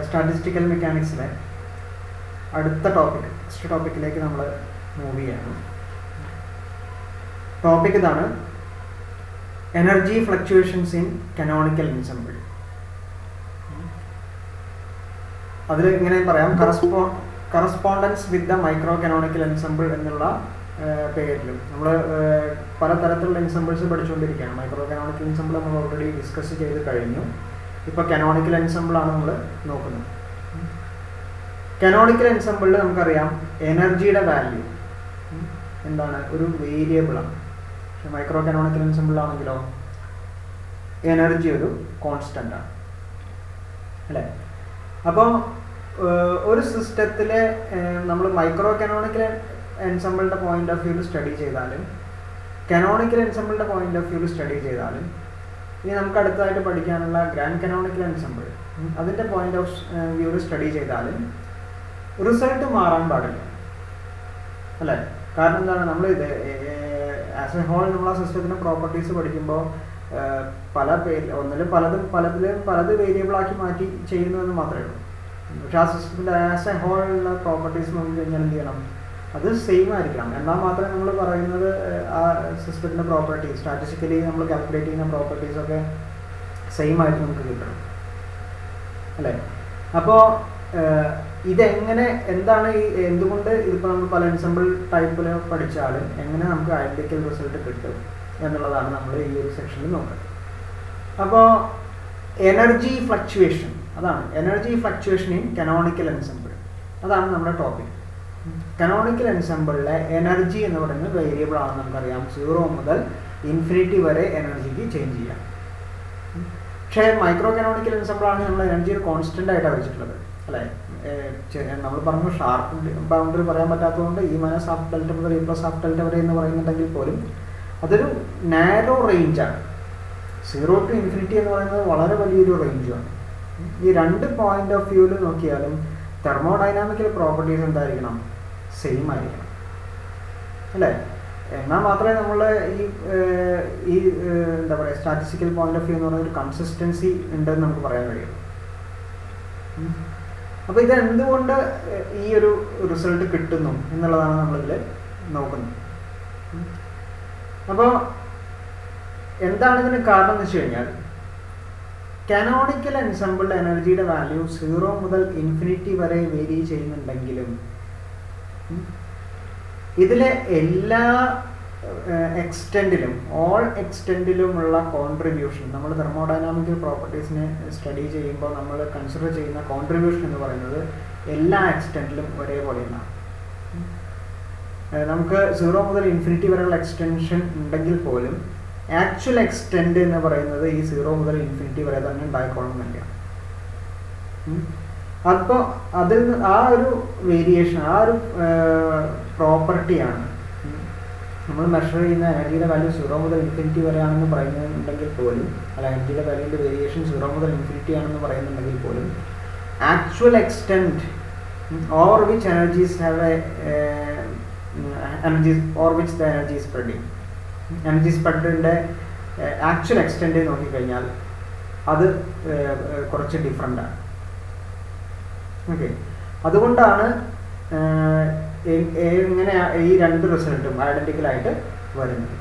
Statistical മെക്കാനിക്സിലെ അടുത്ത next ടോപ്പിക്കിലേക്ക് നമ്മൾ മൂവ് ചെയ്യാണ്. ടോപ്പിക് ഇതാണ്: energy fluctuations in canonical ensemble. അതിൽ ഇങ്ങനെ പറയാം, correspondence with the micro canonical ensemble എന്നുള്ള പേരിലും. നമ്മൾ പലതരത്തിലുള്ള എൻസെമ്പിൾസ് പഠിച്ചുകൊണ്ടിരിക്കുകയാണ്. മൈക്രോ കനോണിക്കൽ എൻസെമ്പിൾ നമ്മൾ ഓൾറെഡി ഡിസ്കസ് ചെയ്ത് കഴിഞ്ഞു. ഇപ്പോൾ കനോണിക്കൽ എൻസെമ്പിളാണ് നമ്മൾ നോക്കുന്നത്. കനോണിക്കൽ എൻസെമ്പിളിൽ നമുക്കറിയാം എനർജിയുടെ വാല്യൂ എന്താണ്, ഒരു വേരിയബിളാണ്. പക്ഷെ മൈക്രോ കനോണിക്കൽ എൻസെമ്പിളാണെങ്കിലോ എനർജി ഒരു കോൺസ്റ്റൻ്റ് ആണ്, അല്ലേ? അപ്പോൾ ഒരു സിസ്റ്റത്തിലെ നമ്മൾ മൈക്രോ കനോണിക്കൽ എൻസെമ്പിളിൻ്റെ പോയിന്റ് ഓഫ് വ്യൂവിൽ സ്റ്റഡി ചെയ്താലും കനോണിക്കൽ എൻസെമ്പിളിൻ്റെ പോയിന്റ് ഓഫ് വ്യൂവിൽ സ്റ്റഡി ചെയ്താലും ഇനി നമുക്ക് അടുത്തതായിട്ട് പഠിക്കാനുള്ള ഗ്രാൻഡ് കനോണിക്കൽ എൻസെമ്പിൾ അതിൻ്റെ പോയിന്റ് ഓഫ് വ്യൂവിൽ സ്റ്റഡി ചെയ്താലും റിസൾട്ട് മാറാൻ പാടില്ല, അല്ലേ? കാരണം എന്താണ്, നമ്മൾ ഇത് ആസ് എ ഹോൾ നമ്മൾ ആ സിസ്റ്റത്തിൻ്റെ പ്രോപ്പർട്ടീസ് പഠിക്കുമ്പോൾ പലത് വേരിയബിളാക്കി മാറ്റി ചെയ്യുന്നതെന്ന് മാത്രമേ ഉള്ളൂ. പക്ഷെ ആ സിസ്റ്റത്തിൻ്റെ ആസ് എ ഹോൾ ഉള്ള പ്രോപ്പർട്ടീസ് നോക്കി കഴിഞ്ഞാൽ എന്ത് ചെയ്യണം, അത് സെയിം ആയിരിക്കണം. എന്നാൽ മാത്രമേ നമ്മൾ പറയുന്നത് ആ സിസ്റ്റത്തിൻ്റെ പ്രോപ്പർട്ടീസ് സ്റ്റാറ്റിസ്റ്റിക്കലി നമ്മൾ കാൽക്കുലേറ്റ് ചെയ്യുന്ന പ്രോപ്പർട്ടീസൊക്കെ സെയിം ആയിട്ട് നമുക്ക് കിട്ടണം, അല്ലേ? അപ്പോൾ ഇതെങ്ങനെ, എന്താണ് എന്തുകൊണ്ട് ഇതിപ്പോൾ നമ്മൾ പല എൻസെമ്പിൾ ടൈപ്പിൽ പഠിച്ചാലും എങ്ങനെ നമുക്ക് ഐഡൻറ്റിക്കൽ റിസൾട്ട് കിട്ടും എന്നുള്ളതാണ് നമ്മൾ ഈ ഒരു സെക്ഷനിൽ നോക്കുന്നത്. അപ്പോൾ എനർജി ഫ്ലക്ച്വേഷൻ, അതാണ് energy fluctuation in canonical ensemble, അതാണ് നമ്മുടെ ടോപ്പിക്. കനോണിക്കൽ എൻസെമ്പിളിലെ എനർജി എന്ന് പറയുന്നത് വേരിയബിൾ ആണെന്ന് നമുക്കറിയാം. 0 മുതൽ ഇൻഫിനിറ്റി വരെ എനർജിക്ക് ചേഞ്ച് ചെയ്യാം. പക്ഷേ മൈക്രോ കനോണിക്കൽ എൻസെമ്പിൾ ആണെങ്കിൽ നമ്മൾ എനർജി ഒരു കോൺസ്റ്റൻ്റ് ആയിട്ടാണ് വെച്ചിട്ടുള്ളത്, അല്ലേ? നമ്മൾ പറഞ്ഞു ഷാർപ്പ് ബൗണ്ടറി പറയാൻ പറ്റാത്തതുകൊണ്ട് E - ഹാഫ് ഡെൽറ്റ മുതൽ E + ഹാഫ് ഡെൽറ്റ വരെ എന്ന് പറയുന്നുണ്ടെങ്കിൽ പോലും അതൊരു നാരോ റേഞ്ചാണ്. 0 to ഇൻഫിനിറ്റി എന്ന് പറയുന്നത് വളരെ വലിയൊരു റേഞ്ചാണ്. ഈ രണ്ട് പോയിന്റ് ഓഫ് വ്യൂവിൽ നോക്കിയാലും തെർമോഡൈനാമിക്കൽ പ്രോപ്പർട്ടീസ് എന്തായിരിക്കണം, സെയിം ആയിരിക്കണം, അല്ലേ? എന്നാൽ മാത്രമേ നമ്മൾ ഈ എന്താ പറയുക സ്റ്റാറ്റിസ്റ്റിക്കൽ പോയിന്റ് ഓഫ് വ്യൂ എന്ന് പറയുന്ന ഒരു കൺസിസ്റ്റൻസി ഉണ്ടെന്ന് നമുക്ക് പറയാൻ കഴിയും. അപ്പോൾ ഇത് എന്തുകൊണ്ട് ഈ ഒരു റിസൾട്ട് കിട്ടുന്നു എന്നുള്ളതാണ് നമ്മളിതിൽ നോക്കുന്നത്. അപ്പോൾ എന്താണ് ഇതിന് കാരണം എന്ന് വെച്ച് കഴിഞ്ഞാൽ, കനോണിക്കൽ എൻസെമ്പിളിലെ എനർജിയുടെ വാല്യൂ 0 മുതൽ ഇൻഫിനിറ്റി വരെ വേരി ചെയ്യുന്നുണ്ടെങ്കിലും ഇതിലെ എല്ലാ എക്സ്റ്റെൻഡിലും എക്സ്റ്റെൻഡിലുമുള്ള കോൺട്രിബ്യൂഷൻ, നമ്മൾ തെർമോഡൈനാമിക്കൽ പ്രോപ്പർട്ടീസിനെ സ്റ്റഡി ചെയ്യുമ്പോൾ നമ്മൾ കൺസിഡർ ചെയ്യുന്ന കോൺട്രിബ്യൂഷൻ എന്ന് പറയുന്നത് എല്ലാ എക്സ്റ്റെൻഡിലും ഒരേപോലെയാണ്. നമുക്ക് 0 മുതൽ ഇൻഫിനിറ്റി വരെയുള്ള എക്സ്റ്റൻഷൻ ഉണ്ടെങ്കിൽ പോലും ആക്ച്വൽ എക്സ്റ്റെൻഡ് എന്ന് പറയുന്നത് ഈ 0 മുതൽ ഇൻഫിനിറ്റി വരെ തന്നെ ഉണ്ടായിക്കൊള്ളുന്നില്ല. അപ്പോൾ അതിൽ ആ ഒരു വേരിയേഷൻ, ആ ഒരു പ്രോപ്പർട്ടിയാണ് നമ്മൾ മെഷർ ചെയ്യുന്ന എനർജിയുടെ വാല്യൂ 0 മുതൽ ഇൻഫിനിറ്റി വരെ ആണെന്ന് പറയുന്നുണ്ടെങ്കിൽ പോലും, അല്ല എനർജിയുടെ വാല്യൂൻ്റെ വേരിയേഷൻ 0 മുതൽ ഇൻഫിനിറ്റി ആണെന്ന് പറയുന്നുണ്ടെങ്കിൽ പോലും actual extend over which energies have which the energy spreading, energy സ്പ്രെഡിൻ്റെ ആക്ച്വൽ എക്സ്റ്റെൻഡ് നോക്കിക്കഴിഞ്ഞാൽ അത് കുറച്ച് ഡിഫറെൻ്റാണ്. ഓക്കെ, അതുകൊണ്ടാണ് ഇങ്ങനെ ഈ രണ്ട് റിസൾട്ടും ഐഡൻറ്റിക്കലായിട്ട് വരുന്നത്.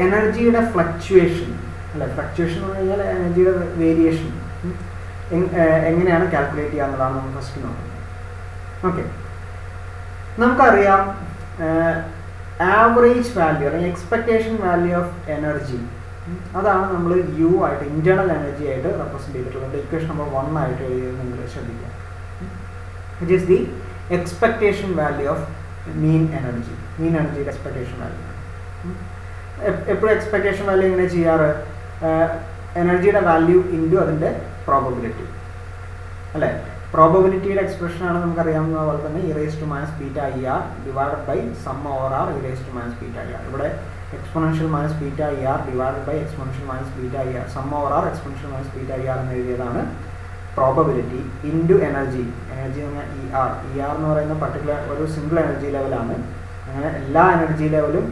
എനർജിയുടെ ഫ്ലക്ച്വേഷൻ, അല്ലെ, ഫ്ലക്ച്വേഷൻ എന്ന് പറഞ്ഞു കഴിഞ്ഞാൽ എനർജിയുടെ വേരിയേഷൻ എങ്ങനെയാണ് കാൽക്കുലേറ്റ് ചെയ്യുക എന്നുള്ളതാണ് നമ്മൾ ഫസ്റ്റ് നോക്കുന്നത്. ഓക്കെ, നമുക്കറിയാം ആവറേജ് വാല്യൂ അല്ലെങ്കിൽ എക്സ്പെക്റ്റേഷൻ വാല്യൂ ഓഫ് എനർജി, അതാണ് നമ്മൾ യു ആയിട്ട് ഇൻറ്റേർണൽ എനർജി ആയിട്ട് റെപ്രസെൻറ്റ് ചെയ്തിട്ടുള്ളത്. ഇക്വേഷൻ നമ്പർ 1 ആയിട്ട് എഴുതിയത് നിങ്ങൾ ശ്രദ്ധിക്കുക. It is the expectation value of mean എനർജിയുടെ എക്സ്പെക്റ്റേഷൻ വാല്യൂ. എപ്പോഴും എക്സ്പെക്റ്റേഷൻ വാല്യൂ എങ്ങനെ ചെയ്യാറ്, എനർജിയുടെ വാല്യൂ ഇൻറ്റു അതിൻ്റെ പ്രോബബിലിറ്റി, അല്ലേ? പ്രോബബിലിറ്റിയുടെ എക്സ്പ്രഷനാണ് നമുക്കറിയാവുന്ന പോലെ തന്നെ e⁻βER divided by sum over r e⁻βER. ഇവിടെ exponential -βER divided by exponential -βER sum over r exponential -βER എന്ന് എഴുതിയതാണ് പ്രോബബിലിറ്റി ഇൻറ്റു എനർജി. എനർജി എന്ന് പറഞ്ഞാൽ ER എന്ന് പറയുന്ന പർട്ടിക്കുലർ ഒരു സിംഗിൾ എനർജി ലെവലാണ്. അങ്ങനെ എല്ലാ എനർജി ലെവലും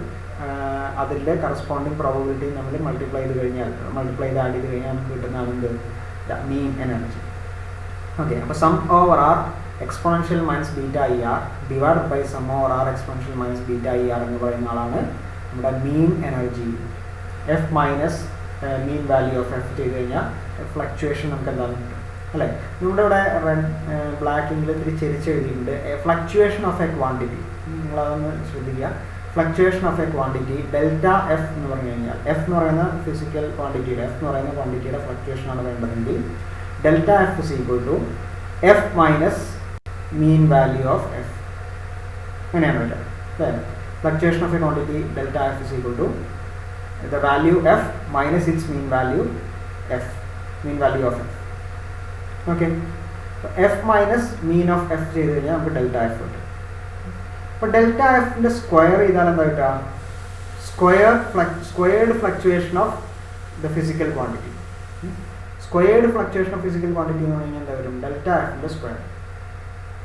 അതിൻ്റെ കറസ്പോണ്ടിങ് പ്രോബബിലിറ്റിയും നമ്മൾ മൾട്ടിപ്ലൈ ചെയ്ത് ആഡ് ചെയ്ത് കഴിഞ്ഞാൽ നമുക്ക് കിട്ടുന്നതാണ് എന്ത്, മീൻ എനർജി. ഓക്കെ, അപ്പോൾ sum over r exponential minus beta E r divide by sum over r exponential minus beta E r എന്ന് പറയുന്ന ആളാണ് നമ്മുടെ mean energy. F minus mean value of F ചെയ്ത് കഴിഞ്ഞാൽ ഫ്ലക്ച്വേഷൻ നമുക്ക് എന്താണ് കിട്ടും അല്ലേ. നമ്മുടെ ഇവിടെ റെഡ് ബ്ലാക്കിൽ ഇത്തിരി ചെരിച്ച് എഴുതിയിട്ടുണ്ട് ഫ്ലക്ച്വേഷൻ ഓഫ് എ ക്വാണ്ടിറ്റി. നിങ്ങളതൊന്ന് ശ്രദ്ധിക്കുക. Fluctuation of a quantity delta F എന്ന് പറഞ്ഞു കഴിഞ്ഞാൽ എഫ് എന്ന് പറയുന്ന ഫിസിക്കൽ ക്വാണ്ടിറ്റിയുടെ എഫ് എന്ന് പറയുന്ന ക്വാണ്ടിറ്റിയുടെ ഫ്ലക്ച്വേഷൻ ആണ് വേണ്ടതെങ്കിൽ delta f is equal to f minus mean value of f. അങ്ങനെയാണ് വരിക അല്ലേ. Fluctuation of a quantity delta f is equal to the value f minus its mean value f, mean value of f. Okay, so f minus mean of f ചെയ്ത് കഴിഞ്ഞാൽ നമുക്ക് delta F കിട്ടും. അപ്പോൾ delta എഫിൻ്റെ square ചെയ്താൽ എന്താ കിട്ടുക? Squared fluctuation of the physical quantity. Squared fluctuation of physical quantity എന്ന് പറഞ്ഞു കഴിഞ്ഞാൽ എന്താ വരും? ഡെൽറ്റ എഫിൻ്റെ സ്ക്വയർ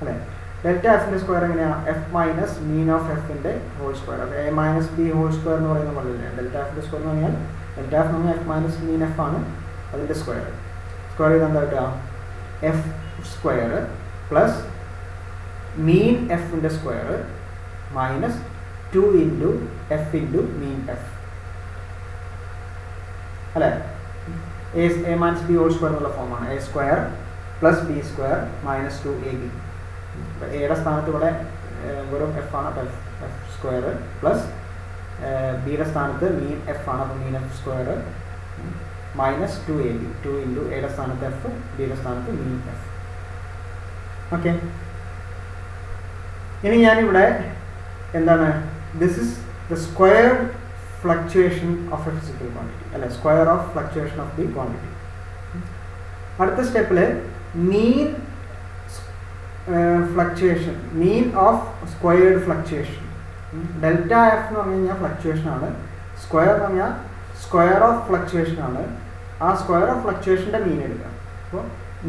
അല്ലേ. ഡെൽറ്റ എഫിൻ്റെ സ്ക്വയർ എങ്ങനെയാണ്? എഫ് മൈനസ് മീൻ ഓഫ് എഫിൻ്റെ ഹോൾ സ്ക്വയർ. അപ്പോൾ a minus B whole square എന്ന് പറയുന്ന പോലെ ഡെൽറ്റ എഫിൻ്റെ സ്ക്വയർ എന്ന് പറഞ്ഞാൽ ഡെൽറ്റ എഫ് എന്ന് പറഞ്ഞാൽ എഫ് മൈനസ് മീൻ എഫ് ആണ് അതിൻ്റെ സ്ക്വയർ. സ്ക്വയർ ചെയ്ത് എന്താ കിട്ടുക? എഫ് സ്ക്വയർ പ്ലസ് മീൻ എഫിൻ്റെ square minus 2 into F into mean F അല്ലേ. A minus B whole square എന്നുള്ള ഫോമാണ്. A square plus B square minus 2ab. എയുടെ സ്ഥാനത്ത് ഇവിടെ വെറും എഫ് ആണ്. അപ്പോൾ എഫ് സ്ക്വയർ പ്ലസ് ബിയുടെ സ്ഥാനത്ത് മീൻ എഫ് ആണ്. അപ്പോൾ mean F square minus 2ab. 2 into എയുടെ സ്ഥാനത്ത് എഫ്, ബിയുടെ സ്ഥാനത്ത് മീൻ എഫ്. ഓക്കെ, ഇനി ഞാനിവിടെ എന്താണ്? This is the squared fluctuation of a physical quantity അല്ലെ. Square of fluctuation of the quantity. അടുത്ത സ്റ്റെപ്പിൽ mean fluctuation, mean of squared fluctuation. Delta F എന്ന് പറഞ്ഞു കഴിഞ്ഞാൽ ഫ്ലക്ച്വേഷൻ ആണ്. സ്ക്വയർ എന്ന് പറഞ്ഞാൽ സ്ക്വയർ ഓഫ് ഫ്ലക്ച്വേഷൻ ആണ്. ആ സ്ക്വയർ ഓഫ് ഫ്ലക്ച്വേഷൻ്റെ മീൻ എടുക്കുക. അപ്പോൾ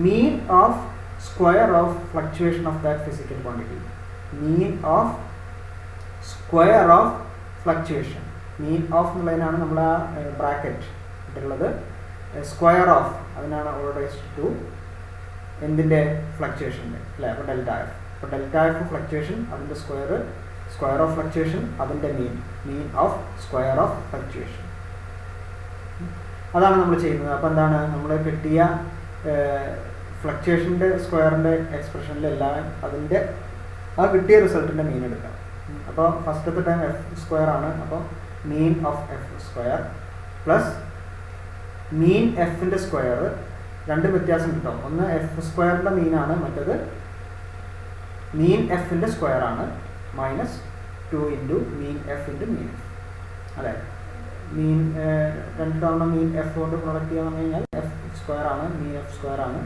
mean of square of fluctuation of that physical quantity. Mean of square of fluctuation. Mean of എന്നുള്ളതിനാണ് നമ്മൾ ആ ബ്രാക്കറ്റ് ഇട്ടുള്ളത്. സ്ക്വയർ ഓഫ് അതിനാണ് ഓർഡർ ടു എന്തിൻ്റെ? ഫ്ലക്ച്വേഷൻ്റെ അല്ലേ. അപ്പോൾ ഡെൽറ്റ എഫ്. അപ്പോൾ ഡെൽറ്റ എഫ് ഫ്ലക്ച്വേഷൻ അതിൻ്റെ സ്ക്വയർ, സ്ക്വയർ ഓഫ് ഫ്ലക്ച്വേഷൻ അതിൻ്റെ mean, mean of square of fluctuation. അതാണ് നമ്മൾ ചെയ്യുന്നത്. അപ്പോൾ എന്താണ് നമ്മൾ കിട്ടിയ ഫ്ലക്ച്വേഷൻ്റെ സ്ക്വയറിൻ്റെ എക്സ്പ്രഷനിലെല്ലാം അതിൻ്റെ ആ കിട്ടിയ റിസൾട്ടിൻ്റെ മീൻ എടുക്കാം. അപ്പോൾ ഫസ്റ്റത്തെ ടൈം എഫ് സ്ക്വയർ ആണ്. അപ്പോൾ mean of F square plus mean എഫിൻ്റെ സ്ക്വയർ. രണ്ട് വ്യത്യാസം കിട്ടും. ഒന്ന് എഫ് സ്ക്വയറിൻ്റെ മീനാണ്, മറ്റത് മീൻ എഫിൻ്റെ സ്ക്വയർ ആണ്. Minus 2 into mean F into mean F അല്ലേ. മീൻ രണ്ട് തവണ മീൻ എഫ് കൊണ്ട് പ്രൊഡക്റ്റ് ചെയ്യാൻ പറഞ്ഞു കഴിഞ്ഞാൽ എഫ് സ്ക്വയർ ആണ്, മീൻ എഫ് സ്ക്വയർ ആണ്.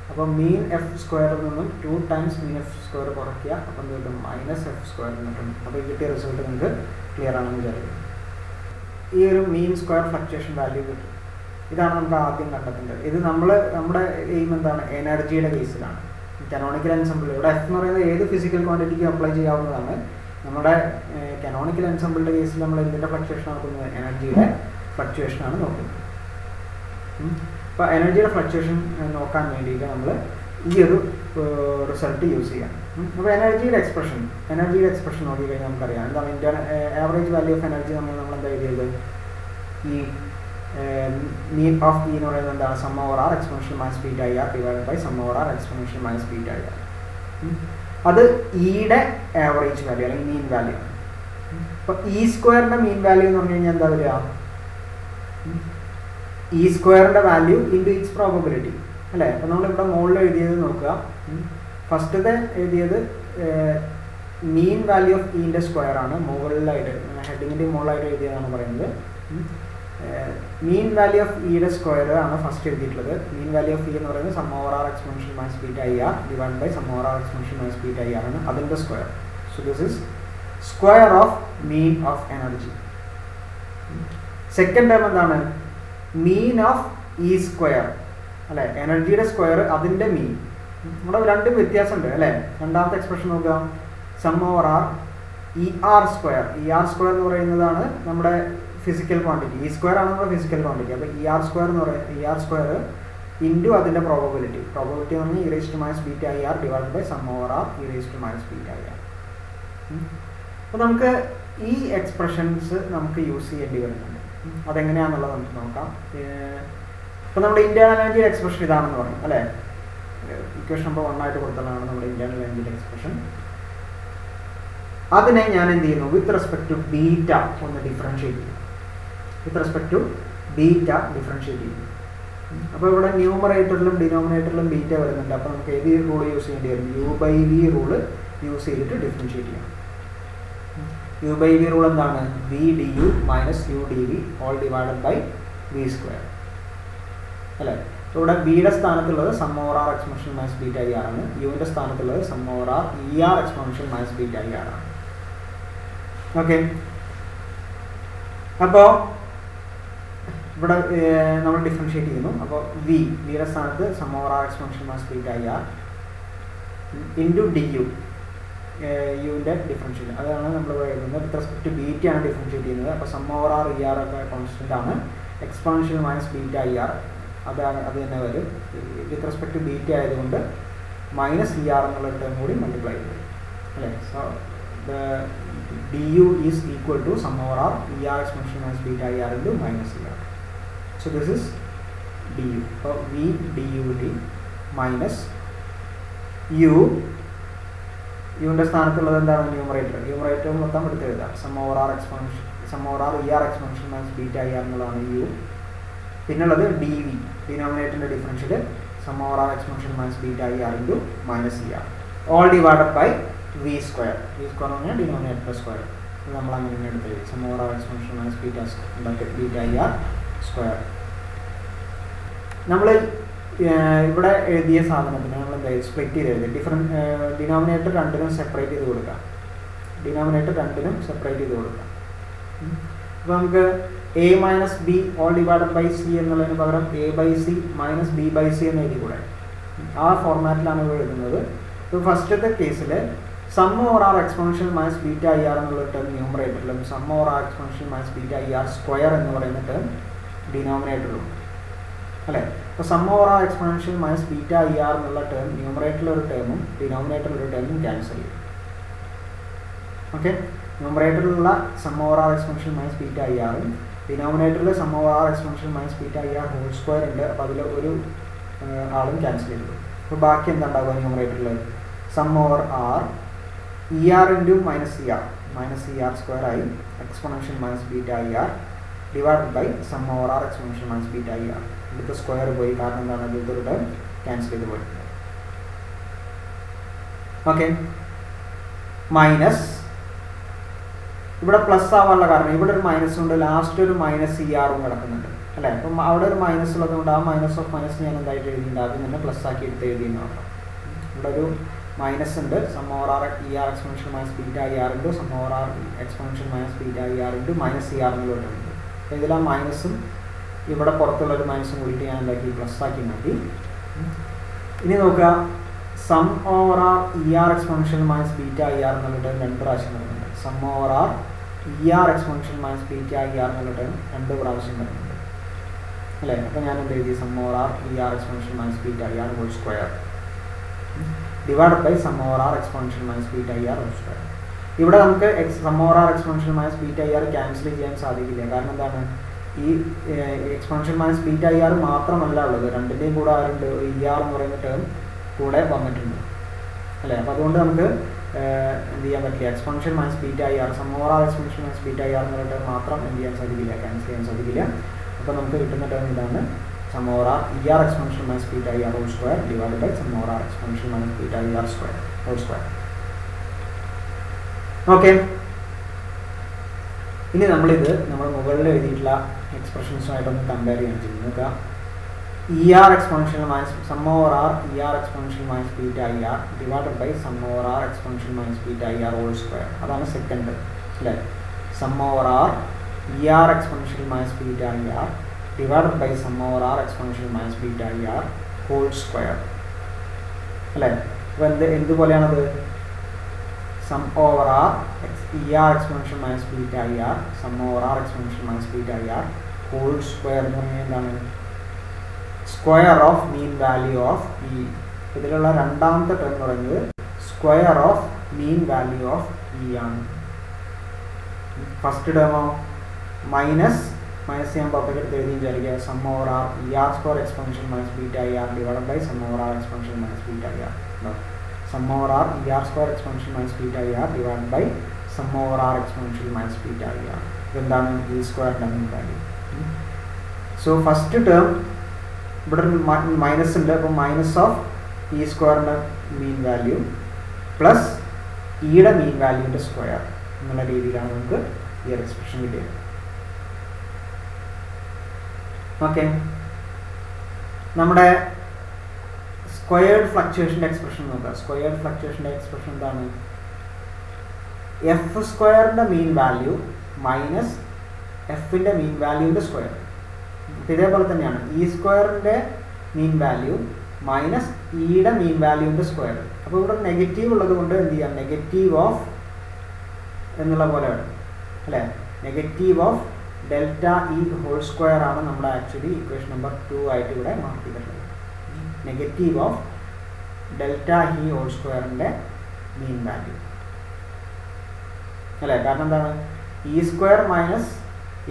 അപ്പോൾ മീൻ എഫ് സ്ക്വയറിൽ നിന്നും 2 ടൈംസ് മീൻ എഫ് സ്ക്വയർ കുറയ്ക്കുക. അപ്പം എന്ത് കിട്ടും? മൈനസ് എഫ് സ്ക്വയർ കിട്ടും. അപ്പോൾ ഈ കിട്ടിയ റിസൾട്ട് നിങ്ങൾക്ക് ക്ലിയർ ആണെന്ന് വിചാരിക്കും. ഈ ഒരു മീൻ സ്ക്വയർ ഫ്ലക്ച്വേഷൻ വാല്യൂ കിട്ടും. ഇതാണ് നമുക്ക് ആദ്യം കണ്ടെത്തേണ്ടത്. ഇത് നമ്മുടെ എയിം എന്താണ്? എനർജിയുടെ കേസിലാണ്. കനോണിക്കൽ എൻസംബിൾ ഇവിടെ എഫ് എന്ന് പറയുന്നത് ഏത് ഫിസിക്കൽ ക്വാണ്ടിറ്റിക്ക് അപ്ലൈ ചെയ്യാവുന്നതാണ്. നമ്മുടെ കനോണിക്കൽ എൻസംബിളിൻ്റെ കേസിൽ നമ്മൾ എന്തിൻ്റെ ഫ്ലക്ച്വേഷൻ നോക്കുന്നത്? എനർജിയുടെ ഫ്ലക്ച്വേഷനാണ് നോക്കുന്നത്. അപ്പോൾ എനർജിയുടെ ഫ്ലക്ച്വേഷൻ നോക്കാൻ വേണ്ടിയിട്ട് നമ്മൾ ഈ ഒരു റിസൾട്ട് യൂസ് ചെയ്യാം. അപ്പോൾ എനർജിയുടെ എക്സ്പ്രഷൻ നോക്കിക്കഴിഞ്ഞാൽ നമുക്കറിയാം എന്താണ് ആവറേജ് വാല്യൂ ഓഫ് എനർജി നമ്മൾ എന്താ എഴുതിയത്? ഈ മീൻ ഓഫ് ഇ എന്ന് പറയുന്നത് എന്താണ്? Sum over r exponential minus beta I r divided by sum over r exponential minus beta I r. അത് ഇയുടെ ആവറേജ് വാല്യൂ അല്ലെങ്കിൽ മീൻ വാല്യൂ ആണ്. അപ്പോൾ ഇ സ്ക്വയറിൻ്റെ മീൻ വാല്യൂ എന്ന് പറഞ്ഞു കഴിഞ്ഞാൽ എന്താ വരിക? ഇ സ്ക്വയറിൻ്റെ വാല്യൂ ഇൻറ്റു ഇറ്റ്സ് പ്രോബബിലിറ്റി അല്ലേ. അപ്പോൾ നമ്മളിവിടെ മുകളിൽ എഴുതിയത് നോക്കുക. ഫസ്റ്റത്തെ എഴുതിയത് മീൻ വാല്യൂ ഓഫ് ഇൻ്റെ സ്ക്വയർ ആണ്. മുകളിലായിട്ട് ഹെഡിങ്ങിൻ്റെ മുകളിലായിട്ട് എഴുതിയതാണ് പറയുന്നത്. മീൻ വാല്യൂ ഓഫ് ഇയുടെ സ്ക്വയർ ആണ് ഫസ്റ്റ് എഴുതിയിട്ടുള്ളത്. മീൻ വാല്യൂ ഓഫ് ഇ എന്ന് പറയുന്നത് sum over r exponential minus beta I r divide by sum over r exponential minus beta I r ആണ് അതിൻ്റെ square. So this is square of mean of energy. Second term എന്താണ്? Mean of E square അല്ലേ. എനർജിയുടെ square അതിൻ്റെ മീൻ. നമ്മുടെ രണ്ടും വ്യത്യാസമുണ്ട് അല്ലേ. രണ്ടാമത്തെ എക്സ്പ്രഷൻ നോക്കുക. Sum over r E r square. E r square എന്ന് പറയുന്നതാണ് നമ്മുടെ ഫിസിക്കൽ ക്വാണ്ടിറ്റി. ഇ സ്ക്വയർ ആണ് നമ്മുടെ ഫിസിക്കൽ ക്വാണ്ടിറ്റി. അപ്പോൾ ഇ ആർ സ്ക്വയർ എന്ന് പറയുന്നത് ഇ ആർ സ്ക്വയർ ഇൻറ്റു അതിൻ്റെ പ്രോബബിലിറ്റി എന്ന് പറഞ്ഞാൽ e raised to minus beta IR divide by sum over r e raised to minus beta IR. അപ്പോൾ നമുക്ക് ഈ എക്സ്പ്രഷൻസ് നമുക്ക് യൂസ് ചെയ്യേണ്ടി വരുന്നുണ്ട്. അതെങ്ങനെയാണെന്നുള്ളത് നമുക്ക് നോക്കാം. ഇപ്പോൾ നമ്മുടെ ഇൻറ്റേർണൽ എനർജിയുടെ എക്സ്പ്രഷൻ ഇതാണെന്ന് പറഞ്ഞു അല്ലേ. ഇക്വേഷൻ നമ്പർ 1 ആയിട്ട് കൊടുത്തതാണ് നമ്മുടെ ഇൻറ്റേർണൽ എനർജിയുടെ എക്സ്പ്രഷൻ. അതിനെ ഞാൻ എന്ത് ചെയ്യുന്നു, വിത്ത് റെസ്പെക്ട് ടു ബീറ്റ ഒന്ന് ഡിഫറൻഷ്യേറ്റ് ചെയ്യും. അപ്പോൾ ഇവിടെ ന്യൂമറേറ്ററിലും ഡിനോമിനേറ്ററിലും ബീറ്റ വരുന്നുണ്ട്. അപ്പോൾ നമുക്ക് ഏത് റൂൾ യൂസ് ചെയ്യേണ്ടി വരും, u/v റൂള് യൂസ് ചെയ്തിട്ട് ഡിഫറൻഷ്യേറ്റ് ചെയ്യാം. u/v റൂൾ എന്താണ്, v du minus u dv all divided by v square അല്ലേ. അപ്പോൾ ഇവിടെ വിയുടെ സ്ഥാനത്തുള്ളത് sum over r exponential minus beta I r ആണ്. യുവിൻ്റെ സ്ഥാനത്തുള്ളത് sum over r E r exponential minus beta I r ആണ്. ഓക്കെ, അപ്പോൾ ഇവിടെ നമ്മൾ ഡിഫറൻഷ്യേറ്റ് ചെയ്യുന്നു. അപ്പോൾ വിയുടെ സ്ഥാനത്ത് sum over r exponential minus beta I r into D U, യുവിൻ്റെ ഡിഫറൻഷ്യൽ അതാണ് നമ്മൾ പറയുന്നത്. വിത്ത് റെസ്പെക്ട് ടു ബീറ്റ ആണ് ഡിഫറൻഷ്യേറ്റ് ചെയ്യുന്നത്. അപ്പോൾ sum over r E r ഒക്കെ കോൺസ്റ്റൻ്റ് ആണ്. Exponential minus beta I r അത് തന്നെ വരും. വിത്ത് റെസ്പെക്ട് ടു ബീറ്റ ആയതുകൊണ്ട് മൈനസ് ഇ ആർ എന്നുള്ള ടേം കൂടി മൾട്ടിപ്ലൈ ചെയ്യും അല്ലേ. So du is equal to sum over r er exponential minus beta ir into minus er. So this is du. So v dut minus യുടെ സ്ഥാനത്തുള്ളത് എന്താണ്, numerator മൊത്തം എടുത്ത് എഴുതാം. Sum over r er exponential minus beta ir എന്നുള്ളതാണ് u. പിന്നുള്ളത് dv, ഡിനോമിനേറ്ററിൻ്റെ differential sum over r exponential minus beta ir into minus er all divided by v square. v square എന്ന് പറഞ്ഞാൽ ഡിനോമിനേറ്റർ സ്ക്വയർ. ഇത് നമ്മൾ അങ്ങനെ എടുത്ത് എഴുതി sum over r exponential minus beta I r square. നമ്മൾ ഇവിടെ എഴുതിയ സാധനത്തിന് നമ്മൾ എന്താ സ്പ്ലിറ്റ് ചെയ്ത് എഴുതി. ഡിനോമിനേറ്റർ രണ്ടിനും സെപ്പറേറ്റ് ചെയ്ത് കൊടുക്കാം. അപ്പോൾ നമുക്ക് a minus b all divided by c എന്നുള്ളതിന് പകരം a by c minus b by c എന്ന് എഴുതി കൂടെ. ആ ഫോർമാറ്റിലാണ് ഇവിടെ എഴുതുന്നത്. ഇപ്പോൾ ഫസ്റ്റത്തെ കേസിൽ sum over r exponential minus beta I r എന്നുള്ള ടേം ന്യൂമറേറ്ററിലും sum over r exponential minus beta I r square എന്ന് പറയുന്ന ടേം ഡിനോമിനേറ്ററിലും അല്ലേ. അപ്പോൾ sum over r exponential minus beta I r എന്നുള്ള ടേം ന്യൂമറേറ്ററിലൊരു ടേമും ഡിനോമിനേറ്ററിലൊരു ടേമും ക്യാൻസൽ ചെയ്യും. ഓക്കെ, ന്യൂമറേറ്ററിലുള്ള sum over r exponential minus beta i ആറും ഡിനോമിനേറ്ററിൽ sum over r exponential minus beta I r whole square ഉണ്ട്. അപ്പോൾ അതിൽ ഒരു ആളും ക്യാൻസൽ ചെയ്തു. അപ്പോൾ ബാക്കി എന്താ ഉണ്ടാവുക, ന്യൂമറേറ്ററിൽ sum over r E r into minus e r square ആയി exponential minus beta I r divide by sum over r exponential minus beta I r. ഇവിടുത്തെ സ്ക്വയർ പോയി, കാരണം എന്താണ്, ഇതിലത്തെ ഒരു ടേം ക്യാൻസൽ ചെയ്ത് പോയിട്ടുണ്ട്. ഓക്കെ, മൈനസ് ഇവിടെ പ്ലസ് ആവാനുള്ള കാരണം ഇവിടെ ഒരു മൈനസ് ഉണ്ട്, ലാസ്റ്റ് ഒരു മൈനസ് ഇ ആറും കിടക്കുന്നുണ്ട് അല്ലേ. അപ്പം അവിടെ ഒരു മൈനസ് ഉള്ളത് കൊണ്ട് ആ മൈനസ് ഓഫ് മൈനസ് ഞാൻ എന്തായിട്ട് എഴുതിയിട്ടുണ്ട്, ആദ്യം തന്നെ പ്ലസ് ആക്കി എടുത്ത് എഴുതിയെന്ന് പറഞ്ഞു. ഇവിടെ ഒരു മൈനസ് ഉണ്ട്, sum over r E r exponential minus beta I r into sum over r exponential minus beta I r into minus e r എന്നുള്ളതുണ്ട്. അപ്പോൾ ഇതിൽ ആ മൈനസും ഇവിടെ പുറത്തുള്ളൊരു മൈനസും കൂടിയിട്ട് ഞാൻ എന്താക്കി പ്ലസ് ആക്കി മാറ്റി. ഇനി നോക്കുക, sum over r E r exponential minus beta I r എന്നുള്ളത് 2 പ്രാവശ്യം വരുന്നുണ്ട്. Sum over r E r exponential minus beta I r എന്നുള്ളത് 2 പ്രാവശ്യം വരുന്നുണ്ട് അല്ലേ. അപ്പോൾ ഞാൻ എന്ത് എഴുതി, sum over r E r exponential minus beta I r whole square divide by sum over r exponential minus beta I r whole square. ഇവിടെ നമുക്ക് sum over r exponential minus beta I R cancel ചെയ്യാൻ സാധിക്കില്ല. കാരണം എന്താണ്, ഈ exponential minus beta I r മാത്രമല്ല ഉള്ളത്, രണ്ടിൻ്റെയും കൂടെ ആരുണ്ട്, ഇ ആർ എന്ന് പറയുന്ന ടേം കൂടെ വന്നിട്ടുണ്ട് അല്ലേ. അപ്പോൾ അതുകൊണ്ട് നമുക്ക് എന്ത് ചെയ്യാൻ പറ്റില്ല, exponential minus beta I r sum over r exponential minus beta I r എന്നുള്ള ടേം മാത്രം എന്ത് ചെയ്യാൻ സാധിക്കില്ല, ക്യാൻസൽ ചെയ്യാൻ സാധിക്കില്ല. അപ്പോൾ നമുക്ക് കിട്ടുന്ന ടേം ഇതാണ്, sum over r E r exponential minus beta I r whole square divide by sum over r exponential minus beta I r square whole square. Okay, ഇനി നമ്മളിത് നമ്മൾ മുകളിൽ എഴുതിയിട്ടുള്ള എക്സ്പ്രഷൻസുമായിട്ടൊന്ന് കമ്പയർ ചെയ്യാൻ ചെയ്യുന്നത്. നോക്കുക, e r exponential minus sum over r E r exponential minus beta I r divided by sum over r exponential minus beta I r whole square. അതാണ് second അല്ലേ. Sum over r E r exponential minus beta I r divided by sum over r exponential minus beta I r whole square അല്ലേ. അപ്പോൾ എന്തുപോലെയാണത്, sum over r E r exponential minus beta I r sum over r exponential minus beta I r whole square എന്ന് പറഞ്ഞാൽ എന്താണ്, square of mean value of e. ഇതിലുള്ള രണ്ടാമത്തെ term എന്ന് പറയുന്നത് square of mean value of e ആണ്. First ടേമോ minus ഞാൻ പുറത്തേക്ക് എടുത്ത് എഴുതി വിചാരിക്കുക. Sum over r E r square exponential minus beta I r divided by sum over r exponential minus beta I r. Sum over r E r square exponential minus beta I r divided by sum over r exponential minus beta I r. ഇതെന്താണ് e സ്ക്വയറിൻ്റെ mean value. So first term ഇവിടെ minus ഉണ്ട്. അപ്പോൾ minus of E സ്ക്വയറിൻ്റെ mean value plus ഇയുടെ mean വാല്യൂൻ്റെ square എന്നുള്ള രീതിയിലാണ് നമുക്ക് ഈ ഒരു എക്സ്പ്രഷൻ കിട്ടിയത്. ഓക്കെ, നമ്മുടെ സ്ക്വയേർഡ് ഫ്ലക്ച്വേഷൻ്റെ എക്സ്പ്രഷൻ നോക്കാം. സ്ക്വയേർഡ് ഫ്ലക്ച്വേഷൻ്റെ എക്സ്പ്രഷൻ എന്താണ്? എഫ് സ്ക്വയറിൻ്റെ മീൻ വാല്യൂ മൈനസ് എഫിൻ്റെ മീൻ വാല്യൂൻ്റെ സ്ക്വയർ. ഇതേപോലെ തന്നെയാണ് ഇ സ്ക്വയറിൻ്റെ മീൻ വാല്യൂ മൈനസ് ഇയുടെ മീൻ വാല്യൂൻ്റെ സ്ക്വയർ. അപ്പോൾ ഇവിടെ നെഗറ്റീവ് ഉള്ളത് കൊണ്ട് എന്ത് ചെയ്യാം? നെഗറ്റീവ് ഓഫ് എന്നുള്ള പോലെ വേണം അല്ലേ? Negative of delta e whole square ആണ് നമ്മുടെ ആക്ച്വലി ഇക്വേഷൻ നമ്പർ 2 ആയിട്ട് ഇവിടെ മാർക്ക് ചെയ്തിട്ടുള്ളത്. Negative of delta e whole സ്ക്വയറിൻ്റെ മീൻ വാല്യൂ അല്ലേ? കാരണം എന്താണ്? ഇ സ്ക്വയർ മൈനസ്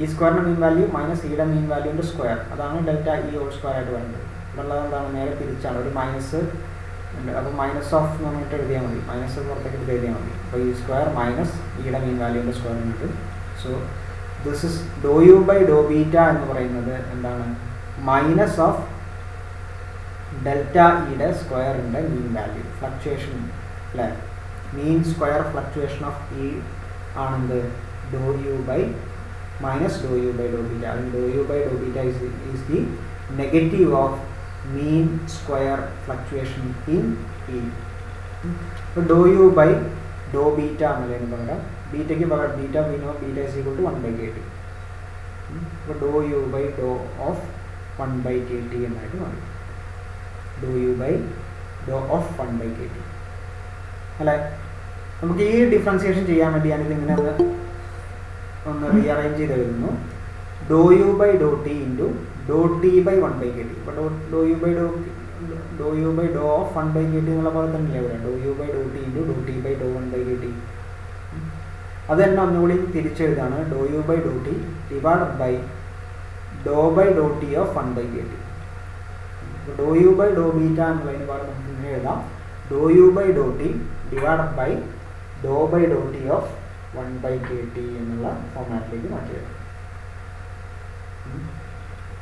ഇ സ്ക്വയറിൻ്റെ മീൻ വാല്യൂ മൈനസ് ഇയുടെ മീൻ വാല്യൂൻ്റെ സ്ക്വയർ, അതാണ് ഡെൽറ്റ ഇ ഹോൾ സ്ക്വയർ ആയിട്ട് വരുന്നത്. ഇവിടെ ഉള്ളത് എന്താണ്? നേരെ തിരിച്ചാണ്. ഒരു മൈനസ് ഉണ്ട്. അപ്പോൾ മൈനസ് ഓഫ് എന്ന് പറഞ്ഞിട്ട് എഴുതിയാൽ മതി. മൈനസ് പുറത്തേക്ക് എടുത്ത് എഴുതിയാൽ മതി. അപ്പോൾ ഇ സ്ക്വയർ മൈനസ് ഇയുടെ മീൻ വാല്യൂൻ്റെ സ്ക്വയർ ഉണ്ട്. So this is do U by do beta എന്ന് പറയുന്നത് എന്താണ്? മൈനസ് ഓഫ് ഡെൽറ്റ ഇയുടെ സ്ക്വയറിൻ്റെ മീൻ വാല്യൂ ഫ്ലക്ച്വേഷൻ അല്ലേ? Mean square fluctuation of e ആണെന്ത്? Do U by minus do U by do beta. അല്ലെങ്കിൽ do U by do beta is the negative of mean square fluctuation in e. ഇപ്പോൾ do U by do beta എന്നുള്ളതിന് പകരം ബീറ്റയ്ക്ക് പകരം beta we know beta is equal to 1/kt. ഇപ്പോൾ do U by do of 1/kt എന്നായിട്ട് മാറി. Do U by do of 1/kt അല്ലേ? നമുക്ക് ഈ ഡിഫറൻസിയേഷൻ ചെയ്യാൻ വേണ്ടി ഞാനിതിങ്ങനെ ഒന്ന് റീഅറേഞ്ച് ചെയ്ത് എഴുതുന്നു. Do U by do t into do t by 1/kt. ഇപ്പോൾ do U by do of 1/kt എന്നുള്ള പോലെ തന്നെയല്ലേ ഇവിടെ? Do U by do t into do t by do 1/kt. അത് തന്നെ ഒന്നുകൂടി തിരിച്ചെഴുതാണ്. Do U by do t divided by do t of 1/kt. Do U by do beta എന്നുള്ളതിന് പകരം നമുക്ക് ഇങ്ങനെ എഴുതാം. Do U by do t divided by do t of 1/kt എന്നുള്ള ഫോമാറ്റിലേക്ക് മാറ്റിയെഴുതാം.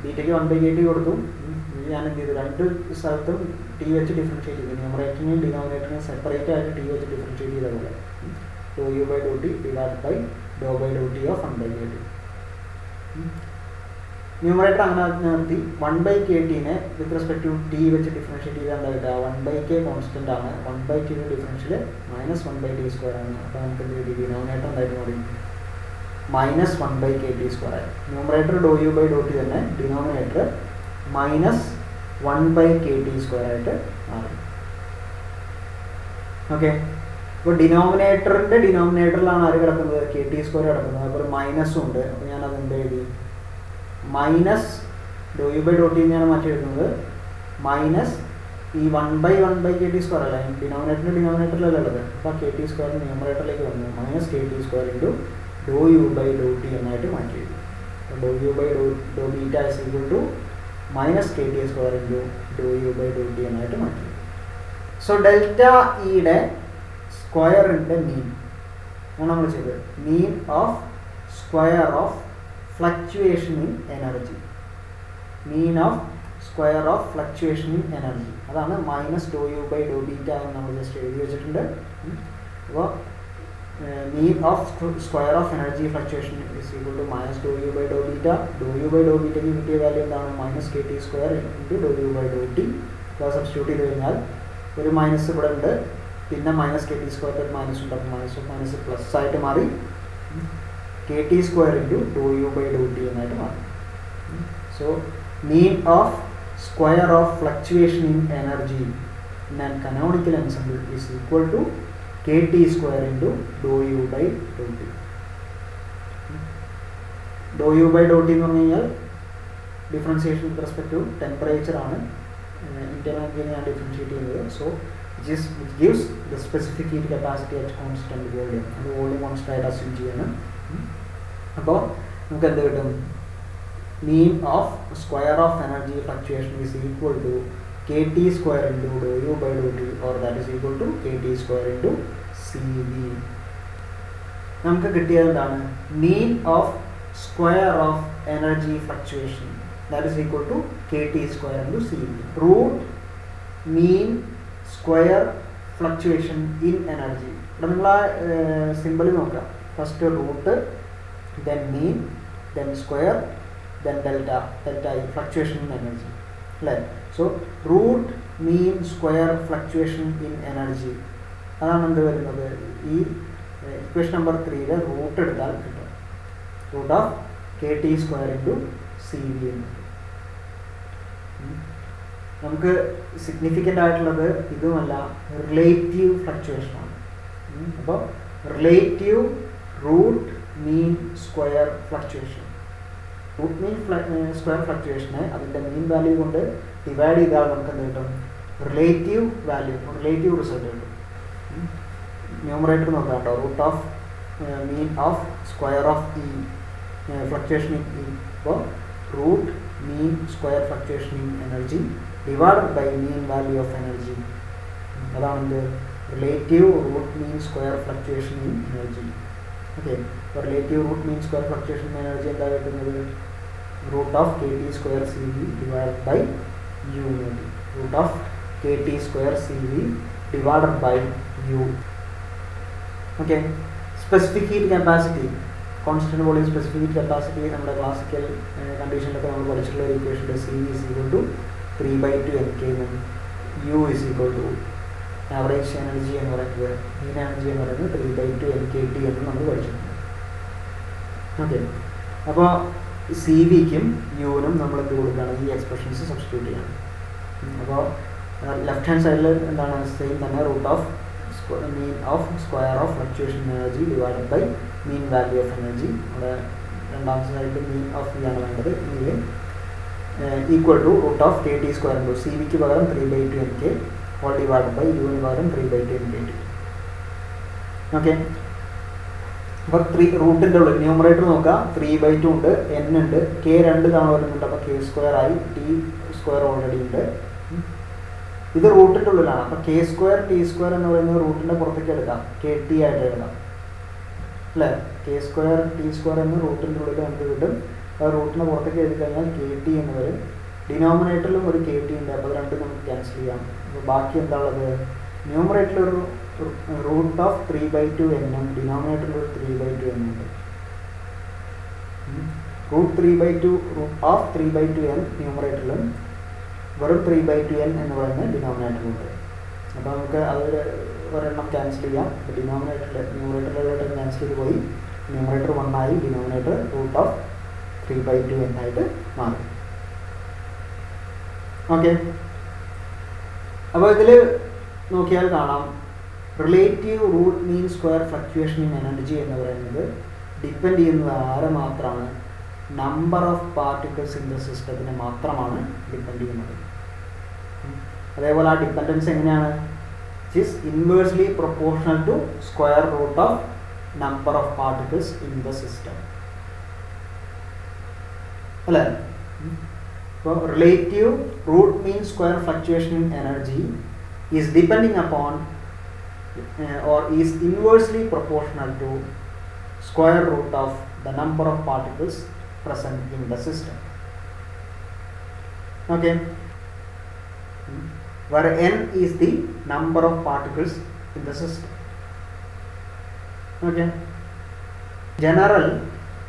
ബീറ്റയ്ക്ക് 1/kt കൊടുത്തു. ഞാൻ എന്ത് ചെയ്തു? രണ്ട് സ്ഥലത്തും ടി വെച്ച് ഡിഫറൻഷ്യേറ്റ് ചെയ്തു. ന്യൂമറേറ്ററിനെയും ഡിനോമിനേറ്ററിനെയും സെപ്പറേറ്റ് ആയിട്ട് ടി വെച്ച് ഡിഫറൻഷ്യേറ്റ് ചെയ്ത പോലെ do U by do t divide by do t of 1/kt. Numerator അങ്ങനെ നിർത്തി 1/ktനെ വിത്ത് റെസ്പെക്ട് ടു ടി വെച്ച് ഡിഫറൻഷ്യേറ്റ് ചെയ്താൽ എന്താ കിട്ടുക? 1/k കോൺസ്റ്റൻ്റ് ആണ്. 1/tയുടെ ഡിഫറൻഷ്യൽ മൈനസ് 1/t² ആണ്. അപ്പോൾ നമുക്ക് എന്ത് കിട്ടി? ഡിനോമിനേറ്റർ എന്തായിട്ട് മാറി? മൈനസ് 1/kt സ്ക്വയർ ആയി. Numerator do U by do T തന്നെ, ഡിനോമിനേറ്റർ മൈനസ് 1/kt² ആയിട്ട് മാറി. ഓക്കെ, ഇപ്പോൾ ഡിനോമിനേറ്ററിലാണ് ആര് കിടക്കുന്നത്? kt² കിടക്കുന്നത്. അതുപോലെ മൈനസും ഉണ്ട്. അപ്പോൾ ഞാനത് എന്ത് എഴുതി? Minus do U by do T ഞാൻ മാറ്റി എഴുതുന്നത് മൈനസ് ഈ 1/1/kt² അല്ല, ഡിനോമിനേറ്ററിലല്ല ഉള്ളത്. അപ്പോൾ kt² ന്യൂമറേറ്ററിലേക്ക് വന്നു. Minus kt² into do U by do t എന്നായിട്ട് മാറ്റി എഴുതി. Do U by do beta is equal to minus kt² into do U by do t എന്നായിട്ട് മാറ്റി. സോ ഡെൽറ്റ ഇയുടെ സ്ക്വയറിൻ്റെ മീൻ ആണ് നമ്മൾ ചെയ്തത്. Mean of square of fluctuation in energy. Mean of square of fluctuation in energy അതാണ് minus do U by do beta എന്ന് നമ്മൾ ജസ്റ്റ് എഴുതി വെച്ചിട്ടുണ്ട്. അപ്പോൾ mean of square of energy fluctuation is equal to minus do U by do beta. Do U by do ബീറ്റയ്ക്ക് കിട്ടിയ value എന്താണ്? Minus kt² into do U by do t. അപ്പോൾ substitute ചെയ്ത് കഴിഞ്ഞാൽ ഒരു മൈനസ് ഇവിടെ ഉണ്ട്, പിന്നെ മൈനസ് kt² മൈനസ് ഉണ്ട്. അപ്പോൾ മൈനസ് പ്ലസ് ആയിട്ട് മാറി kt² into do U by do t എന്നായിട്ട് മാറി. So mean of square of fluctuation in energy in an canonical ensemble is equal to kt² into do U by do t. Do U by do t എന്ന് പറഞ്ഞു കഴിഞ്ഞാൽ differentiation with respect to temperature ആണ് internal എഞ്ചിനെയാണ് differentiate ചെയ്യുന്നത്. So which gives the specific heat capacity at constant volume. അത് volume constant ആയിട്ട് assume ചെയ്യണം. അപ്പോൾ നമുക്ക് എന്ത് കിട്ടും? mean of square of energy fluctuation is equal to kT square into dou u by dou t, or that is equal to kT square into Cv. നമുക്ക് കിട്ടിയത് എന്താണ്? mean of square of energy fluctuation, that is equal to kT square into Cv. root mean square fluctuation in energy. ഇവിടെ നിങ്ങൾ ആ simple നോക്കാം. First root, then mean, then square, then delta i fluctuation in energy അല്ലേ. So root mean square fluctuation in energy, അതാണ് എന്ത് വരുന്നത്? ഈ equation number 3 root എടുത്താൽ കിട്ടും. Root of kT square into Cv. നമുക്ക് സിഗ്നിഫിക്കൻ്റ് ആയിട്ടുള്ളത് ഇതുമല്ല, റിലേറ്റീവ് ഫ്ലക്ച്വേഷനാണ്. അപ്പോൾ relative root mean square fluctuation, root mean square ഫ്ലക്ച്വേഷനെ അതിൻ്റെ മീൻ വാല്യൂ കൊണ്ട് ഡിവൈഡ് ചെയ്താൽ നമുക്ക് എന്ത് കിട്ടും? റിലേറ്റീവ് വാല്യൂ, റിലേറ്റീവ് റിസൾട്ട് കിട്ടും. ന്യൂമറേറ്റർ നോക്കാം കേട്ടോ. Root of mean of square of e fluctuation in e. അപ്പോൾ root mean square fluctuation in energy divided by mean value of energy. അതാണ് the relative root mean square fluctuation in energy. Okay, for relative root mean square fluctuation in energy എന്താ കിട്ടുന്നത്? root of kT square Cv divided by u. root of kT square Cv divided by u. Okay, specific heat capacity, constant volume specific heat capacity നമ്മുടെ classical കണ്ടീഷനിലൊക്കെ നമ്മൾ പഠിച്ചിട്ടുള്ള ഒരു ഇക്വേഷൻ്റെ Cv is equal to 3/2 mK എന്നും U is equal to average energy എന്ന് പറയുന്നത്, മീൻ energy എന്ന് പറയുന്നത് 3/2 mKT എന്ന് നമ്മൾ പഠിച്ചിട്ടുണ്ട്. ഓക്കെ, അപ്പോൾ Cvക്കും യുവിനും നമ്മൾ എന്ത് കൊടുക്കുകയാണ്? ഈ എക്സ്പ്രഷൻസ് സബ്സ്റ്റിറ്റ്യൂട്ട് ചെയ്യണം. അപ്പോൾ ലെഫ്റ്റ് ഹാൻഡ് സൈഡിൽ എന്താണ്? സെയിം തന്നെ root of mean of square of fluctuation energy divided by mean value of energy. അവിടെ രണ്ടാമത്തെ സൈഡിൽ മീൻ ഓഫ് വി ആണ് വേണ്ടത്. ഇതിൽ equal to root of kT square into Cvക്ക് പകരം 3/2 mK ഹോൾ ഡിവൈഡ് ബൈ യുവിന് പകരം 3/2 mKT. ഓക്കെ, അപ്പോൾ റൂട്ടിൻ്റെ ഉള്ളിൽ ന്യൂമറേറ്റർ നോക്കുക. 3/2 ഉണ്ട്, n ഉണ്ട്, k 2 തവണ വരുന്നുണ്ട്. അപ്പോൾ k സ്ക്വയർ ആയി, t സ്ക്വയർ ഓൾറെഡി ഉണ്ട്. ഇത് റൂട്ടിൻ്റെ ഉള്ളിലാണ്. അപ്പോൾ കെ സ്ക്വയർ ടി സ്ക്വയർ എന്ന് പറയുന്നത് റൂട്ടിൻ്റെ പുറത്തേക്ക് എടുക്കാം, KT ആയിട്ട് എഴുതാം അല്ലേ. കെ സ്ക്വയർ ടി സ്ക്വയർ എന്ന് റൂട്ടിൻ്റെ ഉള്ളിൽ നമുക്ക് കിട്ടും. അത് റൂട്ടിൻ്റെ പുറത്തേക്ക് എഴുതി കഴിഞ്ഞാൽ KT എന്ന് വരും. ഡിനോമിനേറ്ററിലും ഒരു KT ഉണ്ട്, അപ്പോൾ രണ്ടും നമുക്ക് ക്യാൻസൽ ചെയ്യാം. അപ്പോൾ ബാക്കി എന്താ ഉള്ളത്? ന്യൂമറേറ്ററിൽ ഒരു റൂട്ട് ഓഫ് 3/2 എന്നും ഡിനോമിനേറ്ററിൽ ഒരു 3/2 എന്നും ഉണ്ട്. റൂട്ട് 3/2 റൂട്ട് ഓഫ് 3/2 n ന്യൂമറേറ്ററിലും വെറും 3/2 n എന്ന് പറയുന്ന ഡിനോമിനേറ്ററിലുണ്ട്. അപ്പോൾ നമുക്ക് അത് ഒരെണ്ണം ക്യാൻസൽ ചെയ്യാം. ഡിനോമിനേറ്ററിൽ ന്യൂമറേറ്ററിലോട്ട് ക്യാൻസൽ ചെയ്ത് പോയി, ന്യൂമറേറ്റർ 1 ആയി, ഡിനോമിനേറ്റർ റൂട്ട് ഓഫ് 3/2 n ആയിട്ട് മാറി. ഓക്കെ, അപ്പോൾ ഇതിൽ നോക്കിയാൽ കാണാം relative root mean square fluctuation in energy എന്ന് പറയുന്നത് ഡിപ്പെൻഡ് ചെയ്യുന്നത് ആരെ മാത്രമാണ്? Number of particles in the സിസ്റ്റത്തിനെ മാത്രമാണ് ഡിപ്പെൻഡ് ചെയ്യുന്നത്. അതേപോലെ ആ ഡിപ്പെൻഡൻസ് എങ്ങനെയാണ്? It is inversely proportional to square root of number of particles in the system അല്ലേ. അപ്പോൾ relative root mean square fluctuation in energy is depending upon or is inversely proportional to square root of the number of particles present in the system. Okay, where n is the number of particles in the system. Okay, general,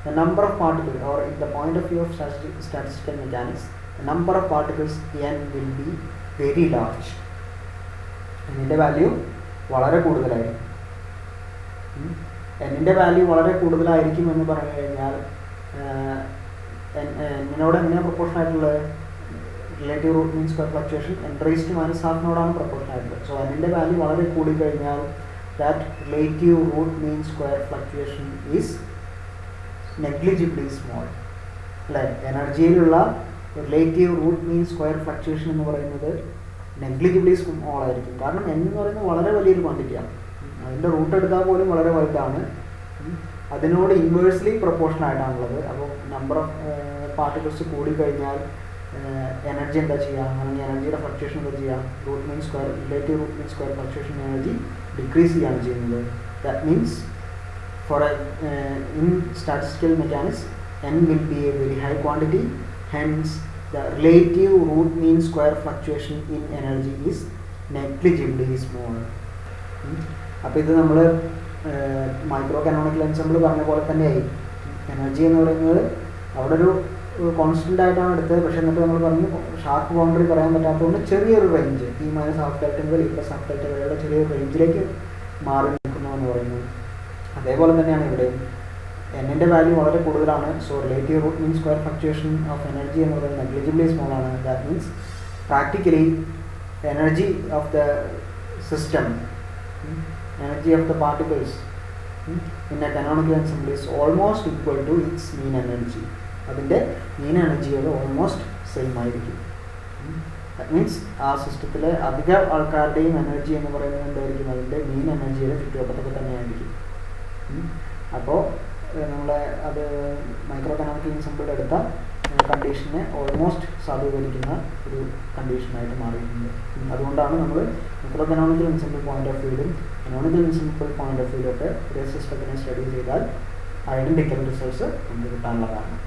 the number of particles, or in the point of view of statistical mechanics, the number of particles n will be very large. n value വളരെ കൂടുതലായിരിക്കും. എന്നിൻ്റെ value വളരെ കൂടുതലായിരിക്കും എന്ന് പറഞ്ഞു കഴിഞ്ഞാൽ എന്നിനോട് എങ്ങനെയാണ് proportion ആയിട്ടുള്ളത്? Relative root mean square fluctuation n⁻⁻⁴ proportion ആയിട്ടുള്ളത്. സോ എന്നിൻ്റെ വാല്യൂ വളരെ കൂടിക്കഴിഞ്ഞാൽ that relative root mean square fluctuation is negligibly small അല്ലേ. എനർജിയിലുള്ള relative root mean square fluctuation എന്ന് പറയുന്നത് നെഗ്ലിജിബിളി സ്മോൾ ആയിരിക്കും. കാരണം n എന്ന് പറയുന്നത് വളരെ വലിയൊരു ക്വാണ്ടിറ്റിയാണ്. അതിൻ്റെ റൂട്ട് എടുത്താൽ പോലും വളരെ വലുതാണ്. അതിനോട് ഇൻവേഴ്സ്ലി പ്രൊപ്പോർഷണൽ ആയിട്ടാണുള്ളത്. അപ്പോൾ നമ്പർ ഓഫ് പാർട്ടിക്കിൾസ് കൂടിക്കഴിഞ്ഞാൽ എനർജി എന്താ ചെയ്യുക, അല്ലെങ്കിൽ എനർജിയുടെ ഫ്ലക്ച്വേഷൻ എന്താ ചെയ്യുക, root mean square relative root mean square fluctuation energy decrease ചെയ്യാണ് ചെയ്യുന്നത്. That means for in statistical mechanics n will be a very high quantity, hence the relative root mean square fluctuation in energy is negligibly small. അപ്പോൾ ഇത് നമ്മൾ micro canonical ensemble പറഞ്ഞ പോലെ തന്നെയായി. Energy എന്ന് പറയുന്നത് അവിടെ ഒരു കോൺസ്റ്റൻ്റ് ആയിട്ടാണ് എടുത്തത്. പക്ഷേ എന്നിട്ട് നമ്മൾ പറഞ്ഞു ഷാർപ്പ് ബൗണ്ടറി പറയാൻ പറ്റാത്തതുകൊണ്ട് ചെറിയൊരു range t minus half delta മുതൽ പ്ലസ് ഹാഫ് ഡെൽറ്റ വരെയുള്ള ചെറിയൊരു റേഞ്ചിലേക്ക് മാറി നിൽക്കുന്നു എന്ന് പറയുന്നത്. അതേപോലെ തന്നെയാണ് ഇവിടെ എന്നിൻ്റെ വാല്യൂ വളരെ കൂടുതലാണ്. So relative root mean square fluctuation of energy എന്ന് പറയുന്നത് നെഗ്ലിജിബിളി സ്മോൾ ആണ്. That means practically energy of the system, energy of the particles in a canonical ensemble is almost equal to its mean energy. അതിൻ്റെ മീൻ എനർജിയോട് almost same ആയിരിക്കും. That means ആ സിസ്റ്റത്തിലെ അധിക ആൾക്കാരുടെയും energy എന്ന് പറയുന്നത് എന്തായിരിക്കും, അതിൻ്റെ മീൻ എനർജിയുടെ ചുറ്റുവട്ടത്തൊക്കെ തന്നെയായിരിക്കും. അപ്പോൾ നമ്മളെ അത് മൈക്രോ കാനോണിക്കൽ എൻസെമ്പിളിൽ എടുത്ത കണ്ടീഷനെ ഓൾമോസ്റ്റ് സാധൂകരിക്കുന്ന ഒരു കണ്ടീഷനായിട്ട് മാറിയിട്ടുണ്ട്. അതുകൊണ്ടാണ് നമ്മൾ micro canonical ensemble point of വ്യൂവിലും കാനോണിക്കൽ എൻസെമ്പിൾ പോയിന്റ് ഓഫ് വ്യൂവിലൊക്കെ ഒരേ സിസ്റ്റത്തിനെ സ്റ്റഡി ചെയ്താൽ ഐഡൻറ്റിക്കൽ റിസൾട്ട്സ് നമുക്ക് കിട്ടാനുള്ള കാരണം.